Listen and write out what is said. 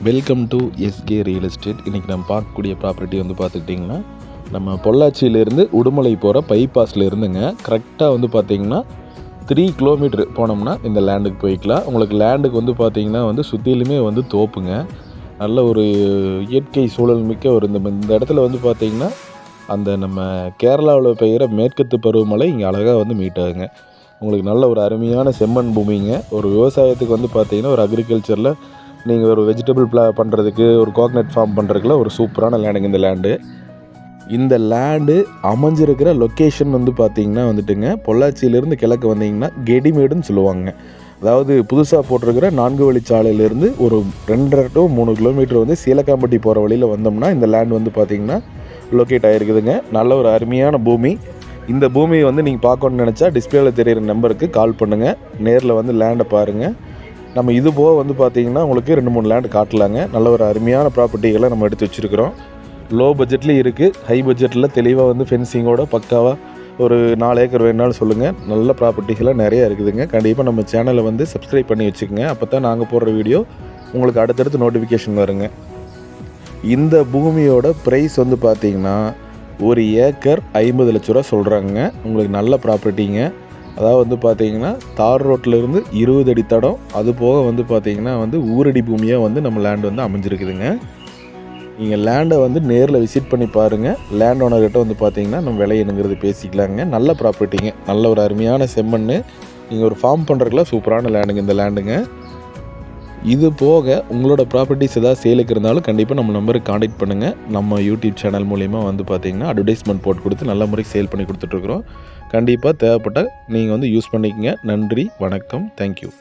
Welcome to SK real estate. இன்றைக்கி நம்ம பார்க்கக்கூடிய ப்ராப்பர்ட்டி வந்து பார்த்துக்கிட்டிங்கன்னா, நம்ம பொள்ளாச்சியிலேருந்து உடுமலை போகிற பைபாஸில் இருந்துங்க கரெக்டாக வந்து பார்த்திங்கன்னா 3 கிலோமீட்டர் போனோம்னா இந்த லேண்டுக்கு போய்க்கலாம். உங்களுக்கு லேண்டுக்கு வந்து பார்த்திங்கன்னா வந்து சுற்றிலுமே வந்து தோப்புங்க. நல்ல ஒரு இயற்கை சூழல் மிக்க ஒரு இந்த இடத்துல வந்து பார்த்திங்கன்னா அந்த நம்ம கேரளாவில் பெய்கிற மேற்கத்து பருவமழை இங்கே அழகாக வந்து மீட் ஆகுங்க. உங்களுக்கு நல்ல ஒரு அருமையான செம்மண் பூமிங்க. ஒரு விவசாயத்துக்கு வந்து பார்த்திங்கன்னா ஒரு அக்ரிகல்ச்சரில் நீங்கள் ஒரு வெஜிடபிள் பண்ணுறதுக்கு ஒரு கோகனட் ஃபார்ம் பண்ணுறதுக்குலாம் ஒரு சூப்பரான லேண்டுங்க இந்த லேண்டு அமைஞ்சிருக்கிற லொக்கேஷன் வந்து பார்த்திங்கன்னா வந்துட்டுங்க பொள்ளாச்சியிலேருந்து கிழக்கு வந்தீங்கன்னா கெடிமேடுன்னு சொல்லுவாங்க. அதாவது புதுசாக போட்டிருக்கிற 4 வழிச்சாலையிலேருந்து ஒரு 2.5 to 3 கிலோமீட்டர் வந்து சீலக்காம்பட்டி போகிற வழியில் வந்தோம்னா இந்த லேண்ட் வந்து பார்த்திங்கன்னா லொக்கேட் ஆகிருக்குதுங்க. நல்ல ஒரு அருமையான பூமி. இந்த பூமியை வந்து நீங்கள் பார்க்கணுன்னு நினச்சா டிஸ்பிளேயில் தெரிகிற நம்பருக்கு கால் பண்ணுங்கள். நேரில் வந்து லேண்டை பாருங்கள். நம்ம இது போக வந்து பார்த்திங்கன்னா உங்களுக்கு 2-3 லேண்டு காட்டலாங்க. நல்ல ஒரு அருமையான ப்ராப்பர்ட்டிகளை நம்ம எடுத்து வச்சுருக்கிறோம். லோ பட்ஜெட்லேயும் இருக்குது, ஹை பட்ஜெட்டில் தெளிவாக வந்து ஃபென்சிங்கோட பக்காவாக ஒரு 4 ஏக்கர் வேணுனாலும் சொல்லுங்கள். நல்ல ப்ராப்பர்ட்டிகளாக நிறையா இருக்குதுங்க. கண்டிப்பாக நம்ம சேனலை வந்து சப்ஸ்கிரைப் பண்ணி வச்சுக்கோங்க. அப்போ தான் நாங்கள் போடுற வீடியோ உங்களுக்கு அடுத்தடுத்து நோட்டிஃபிகேஷன் வருங்க. இந்த பூமியோட ப்ரைஸ் வந்து பார்த்திங்கன்னா 1 ஏக்கர் 50 லட்ச ரூபா சொல்கிறாங்க. உங்களுக்கு நல்ல ப்ராப்பர்ட்டிங்க. அதாவது வந்து பார்த்திங்கன்னா தார் ரோட்டிலேருந்து 20 அடி தடம், அது போக வந்து பார்த்திங்கன்னா வந்து ஊரடி பூமியாக வந்து நம்ம லேண்ட் வந்து அமைஞ்சிருக்குதுங்க. நீங்கள் லேண்டை வந்து நேரில் விசிட் பண்ணி பாருங்கள். லேண்ட் ஓனர்கிட்ட வந்து பார்த்திங்கன்னா நம்ம விலை என்னங்கிறது பேசிக்கலாங்க. நல்ல ப்ராப்பர்ட்டிங்க. நல்ல ஒரு அருமையான செம்மண். நீங்கள் ஒரு ஃபார்ம் பண்ணுறதுக்குலாம் சூப்பரான லேண்டுங்க இந்த லேண்டுங்க. இது போக உங்களோட ப்ராப்பர்ட்டிஸ் ஏதாவது சேலுக்கு இருந்தாலும் கண்டிப்பாக நம்ம நம்பருக்கு காண்டாக்ட் பண்ணுங்கள். நம்ம யூடியூப் சேனல் மூலிமா வந்து பார்த்திங்கன்னா அட்வர்டைஸ்மெண்ட் போட்டு கொடுத்து நல்ல முறைக்கு சேல் பண்ணி கொடுத்துட்ருக்குறோம். கண்டிப்பாக தேவைப்பட்டால் நீங்கள் வந்து யூஸ் பண்ணிக்கங்க. நன்றி, வணக்கம், தேங்க்யூ.